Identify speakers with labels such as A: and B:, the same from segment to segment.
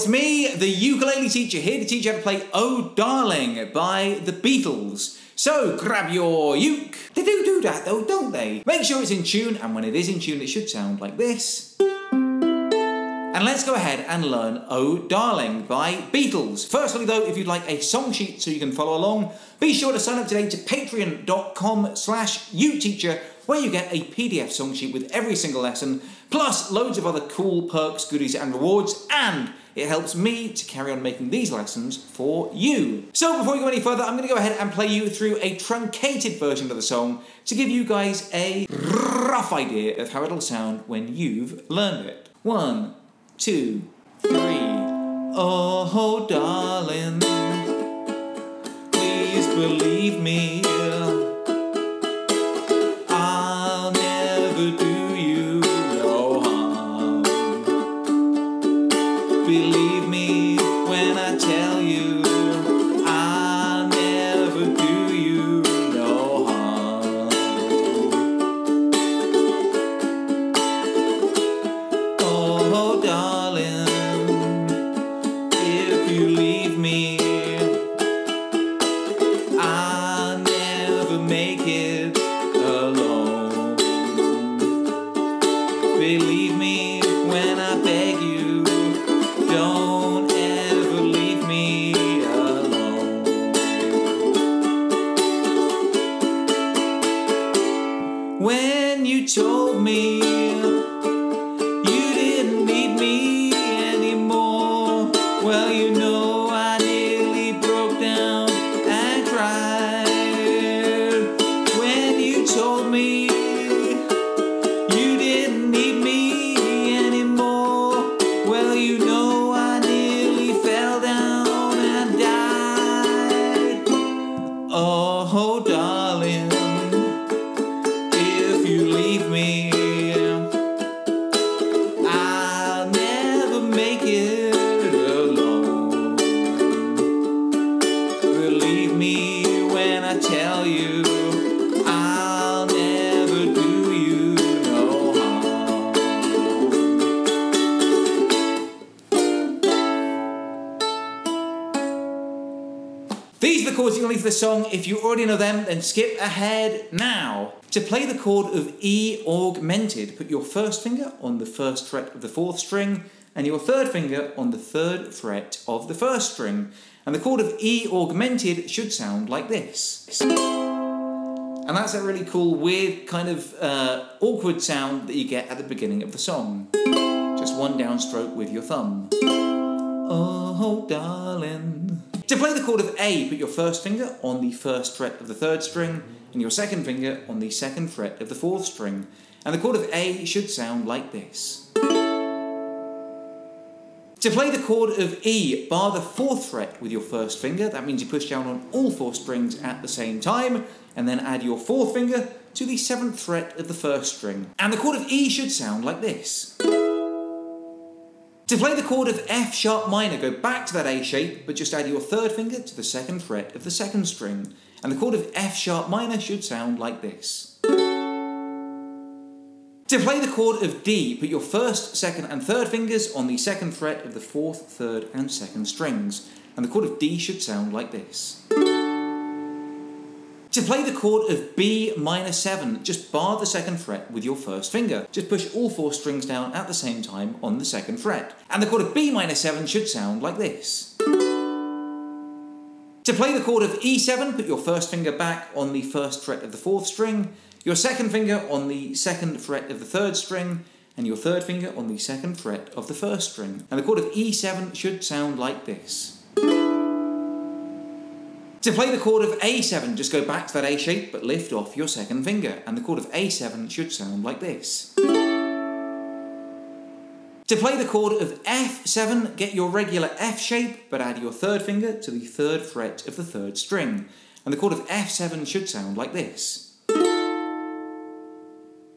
A: it's me, the ukulele teacher, here to teach you how to play Oh Darling by the Beatles. So grab your uke. They do that though, don't they? Make sure it's in tune, and when it is in tune, it should sound like this. And let's go ahead and learn Oh Darling by Beatles. Firstly though, if you'd like a song sheet so you can follow along, be sure to sign up today to patreon.com/uteacher, where you get a PDF song sheet with every single lesson, plus loads of other cool perks, goodies and rewards, and it helps me to carry on making these lessons for you. So before we go any further, I'm going to go ahead and play you through a truncated version of the song to give you guys a rough idea of how it'll sound when you've learned it. 1, 2, 3. Oh darling, please believe me, I'll never do you no harm. Believe me when I tell you I'll never do you no harm. Oh darling, if you leave me, I'll never make it alone. Believe me when I beg you, don't ever leave me alone. When you told me you didn't need me anymore, well, you know I nearly broke down and cried. When you told me you didn't need me anymore, well, you know I nearly fell down and died. Oh darling, if you leave me, I'll never make it alone. Believe me when I tell you I'll never do you no harm. These are the chords you're going to leave for the song. If you already know them, then skip ahead now. To play the chord of E augmented, put your first finger on the first fret of the fourth string and your third finger on the third fret of the first string. And the chord of E augmented should sound like this. And that's a really cool, weird, kind of awkward sound that you get at the beginning of the song. Just one downstroke with your thumb. Oh darling. To play the chord of A, put your first finger on the first fret of the third string and your second finger on the second fret of the fourth string. And the chord of A should sound like this. To play the chord of E, bar the fourth fret with your first finger. That means you push down on all four strings at the same time, and then add your fourth finger to the seventh fret of the first string. And the chord of E should sound like this. To play the chord of F sharp minor, go back to that A shape, but just add your third finger to the second fret of the second string. And the chord of F sharp minor should sound like this. To play the chord of D, put your first, second and third fingers on the second fret of the fourth, third and second strings. And the chord of D should sound like this. To play the chord of B minor 7, just bar the second fret with your first finger. Just push all four strings down at the same time on the second fret. And the chord of B minor 7 should sound like this. To play the chord of E7, put your first finger back on the first fret of the fourth string, your second finger on the second fret of the third string, and your third finger on the second fret of the first string. And the chord of E7 should sound like this. To play the chord of A7, just go back to that A shape, but lift off your second finger, and the chord of A7 should sound like this. To play the chord of F7, get your regular F shape, but add your third finger to the third fret of the third string, and the chord of F7 should sound like this.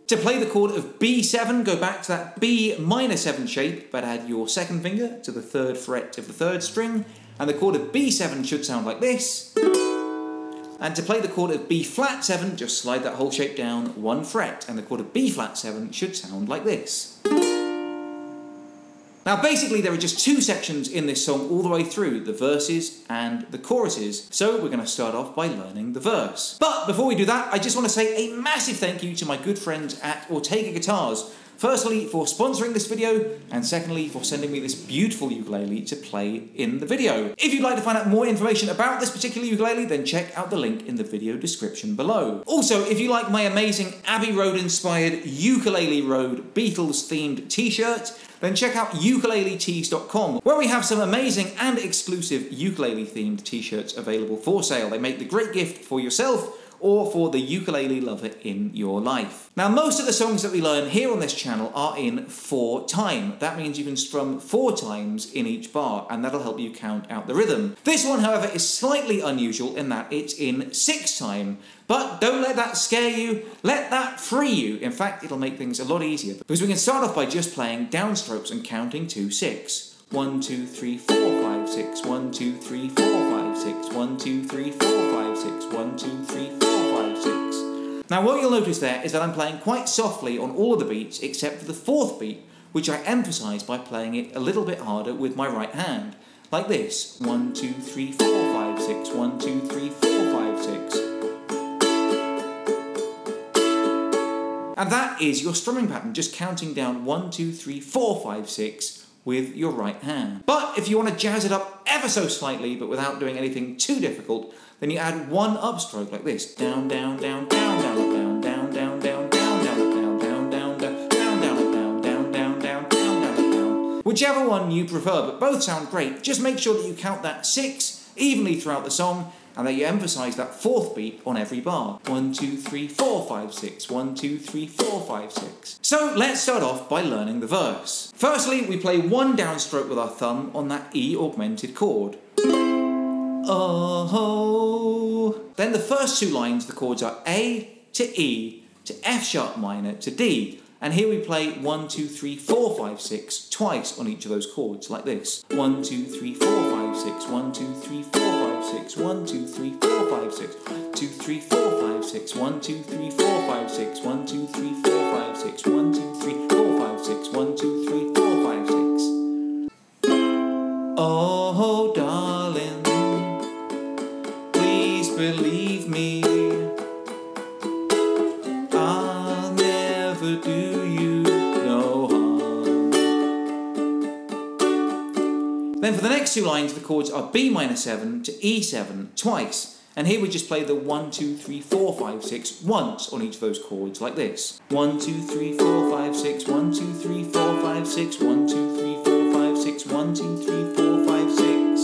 A: To play the chord of B7, go back to that B minor 7 shape, but add your second finger to the third fret of the third string, and the chord of B7 should sound like this. And to play the chord of B flat 7, just slide that whole shape down one fret, and the chord of B flat 7 should sound like this. Now basically there are just two sections in this song all the way through, the verses and the choruses. So we're going to start off by learning the verse. But before we do that, I just want to say a massive thank you to my good friends at Ortega Guitars. Firstly, for sponsoring this video, and secondly, for sending me this beautiful ukulele to play in the video. If you'd like to find out more information about this particular ukulele, then check out the link in the video description below. Also, if you like my amazing Abbey Road inspired Ukulele Road Beatles themed t-shirt, then check out ukuleletees.com, where we have some amazing and exclusive ukulele themed t-shirts available for sale. They make the great gift for yourself or for the ukulele lover in your life. Now, most of the songs that we learn here on this channel are in 4/time. That means you can strum 4 times in each bar, and that'll help you count out the rhythm. This one, however, is slightly unusual in that it's in 6/time. But don't let that scare you, let that free you. In fact, it'll make things a lot easier, because we can start off by just playing downstrokes and counting to 6. 1, 2, 3, 4, 5, 6. 1, 2, 3, 4, 5, 6. 1, 2, 3, 4, 5, 6. 1, 2, 3, 4, 5, 6. Now what you'll notice there is that I'm playing quite softly on all of the beats except for the 4th beat, which I emphasise by playing it a little bit harder with my right hand. Like this. 1, 2, 3, 4, 5, 6. 1, 2, 3, 4, 5, 6. And that is your strumming pattern, just counting down 1, 2, 3, 4, 5, 6 with your right hand. But if you want to jazz it up ever so slightly, but without doing anything too difficult, then you add one upstroke like this. Down, down, down, down, down, up, down, down, down, down, down, down, up, down, down, down, down, down, down, up, down, down, down, down, down, down, up, down. Whichever one you prefer, but both sound great. Just make sure that you count that 6 evenly throughout the song, and that you emphasise that 4th beat on every bar. 1, 2, 3, 4, 5, 6. 1, 2, 3, 4, 5, 6. So let's start off by learning the verse. Firstly, we play one downstroke with our thumb on that E augmented chord. Oh. Then the first 2 lines, the chords are A to E to F sharp minor to D. And here we play 1, 2, 3, 4, 5, 6 twice on each of those chords, like this. 1, 2, 3, 4, 5, 6. 1, 2, 3, 4, 5, 6. 1, 2, 3, 4, 5, 6. 2, 3, 4, 5, 6. 1, 2, 3, 4, 5, 6. 1, 2, 3, 4, 5, 6. 1, 2, 3, 4, 5, 6. 1, 2, 3, 4, 5, 6. Oh, darling, please believe me. I'll never do you no harm. Then for the next 2 lines, the chords are B minor 7 to E7 twice. And here we just play the 1, 2, 3, 4, 5, 6 once on each of those chords, like this. 1, 2, 3, 4, 5, 6. 1, 2, 3, 4, 5, 6. 1, 2, 3, 4, 5, 6. 1, 2, 3, 4, 5, 6.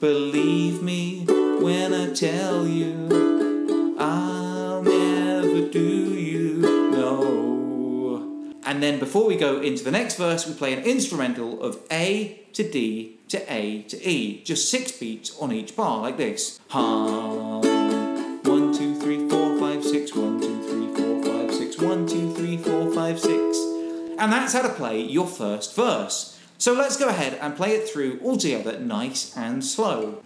A: Believe me when I tell you, I'll never do you no. And then before we go into the next verse, we play an instrumental of A to D to A to E. Just 6 beats on each bar, like this. Hum. 1, 2, 3, 4, 5, 6. 1, 2, 3, 4, 5, 6. 1, 2, 3, 4, 5, 6. And that's how to play your first verse. So let's go ahead and play it through all together, nice and slow.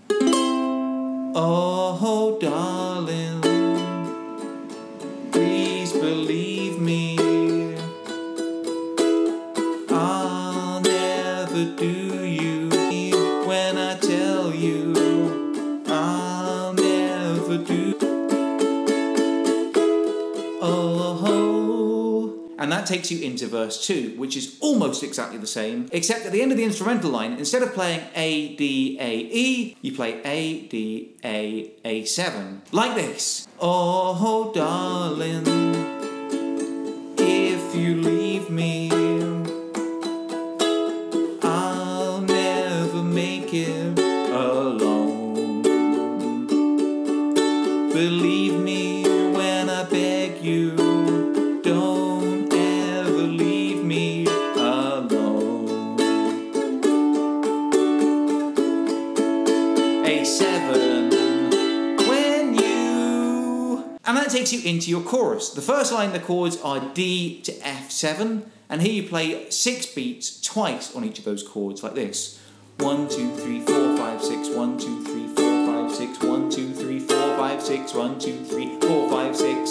A: Oh, darling, please believe me. I'll never do you when I tell you. I'll never do. Oh. And that takes you into verse 2, which is almost exactly the same, except at the end of the instrumental line, instead of playing A, D, A, E, you play A, D, A, A7. Like this. Oh, darling, if you leave me, I'll never make it alone. Believe me when I beg you, don't ever leave me alone. A7, when you... And that takes you into your chorus. The first line, the chords are D to F7, and here you play 6 beats twice on each of those chords, like this. 1, 2, 3, 4, 5, 6. 1, 2, 3, 4, 5, 6. 1, 2, 3, 4, 5, 6. 1, 2, 3, 4, 5, 6.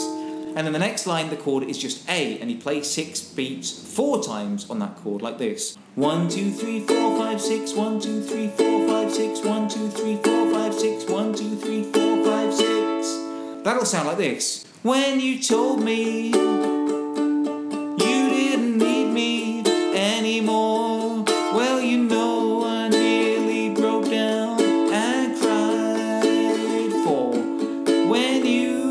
A: And then the next line, the chord is just A, and you play 6 beats 4 times on that chord, like this. 1, 2, 3, 4, 5, 6, 1, 2, 3, 4, 5, 6, 1, 2, 3, 4, 5, 6, 1, 2, 3, 4, 5, 6. That'll sound like this. When you told me you didn't need me anymore, well, you know I nearly broke down and cried for when you...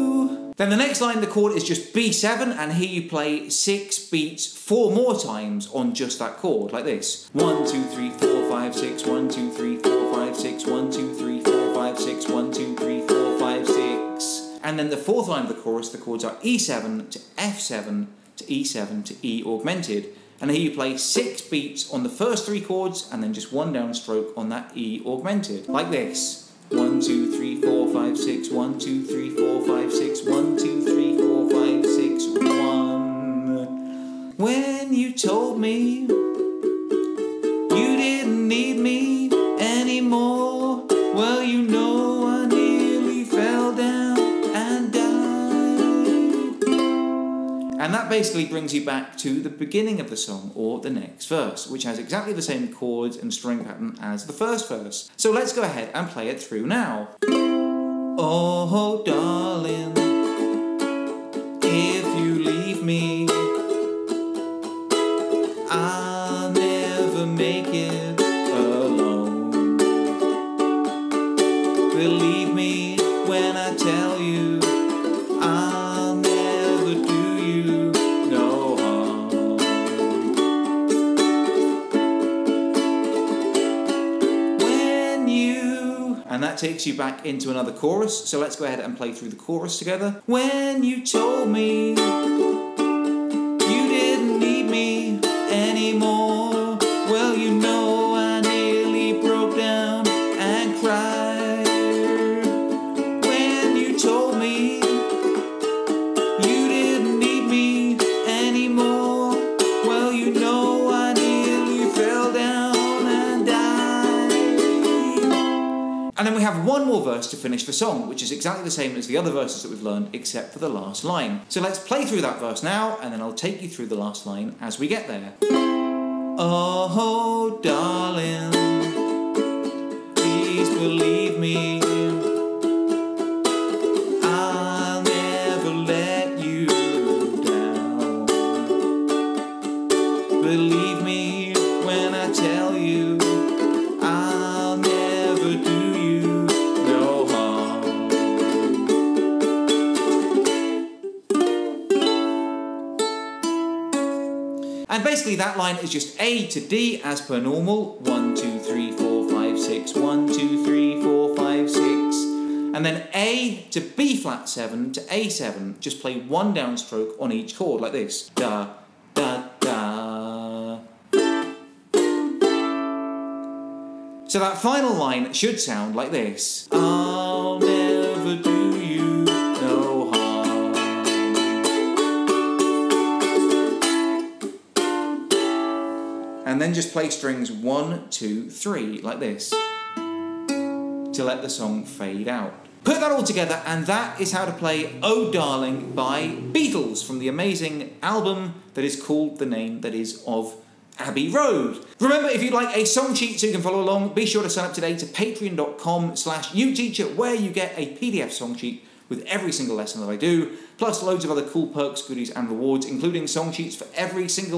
A: Then the next line, the chord is just B7, and here you play 6 beats 4 more times on just that chord, like this. 1, 2, 3, 4, 5, 6, 1, 2, 3, 4, 5, 6, 1, 2, 3, 4, 5, 6, 1, 2, 3, 4, 5, 6. And then the fourth line of the chorus, the chords are E7 to F7 to E7 to E augmented. And here you play 6 beats on the first 3 chords and then just 1 downstroke on that E augmented, like this. 1, 2, 3, 4, 5, 6, 1, 2, 3, 4, 5, 6, 1, 2, 3, 4, 5, 6, 1. When you told me you didn't need me anymore, well, you know I nearly fell down and died. And that basically brings you back to the beginning of the song, or the next verse, which has exactly the same chords and string pattern as the first verse. So let's go ahead and play it through now. Oh, darling, if you leave me, I'll never make it alone. Believe me when I tell you, I'll never do you no harm. When you... And that takes you back into another chorus, so let's go ahead and play through the chorus together. When you told me you didn't need me anymore, well, you know I nearly broke down and cried. When you told me you didn't need me anymore, well, you know I nearly fell down and died. And then we have one more verse to finish the song, which is exactly the same as the other verses that we've learned, except for the last line. So let's play through that verse now, and then I'll take you through the last line as we get there. Oh, darling, please believe me, I'll never let you down. Believe me when I tell you, I'll never do you no harm. And basically that line is just A to D as per normal. 1, 2, 3, 4, 5, 6. 1, 2, 3, 4, 5, 6. And then A to B flat 7 to A7. Just play 1 downstroke on each chord, like this. Da, da, da. So that final line should sound like this. I'll never do you no harm. And then just play strings 1, 2, 3, like this, to let the song fade out. Put that all together, and that is how to play Oh Darling by Beatles from the amazing album that is called the name that is of Abbey Road. Remember, if you'd like a song sheet so you can follow along, be sure to sign up today to patreon.com/uteacher, where you get a PDF song sheet with every single lesson that I do, plus loads of other cool perks, goodies and rewards, including song sheets for every single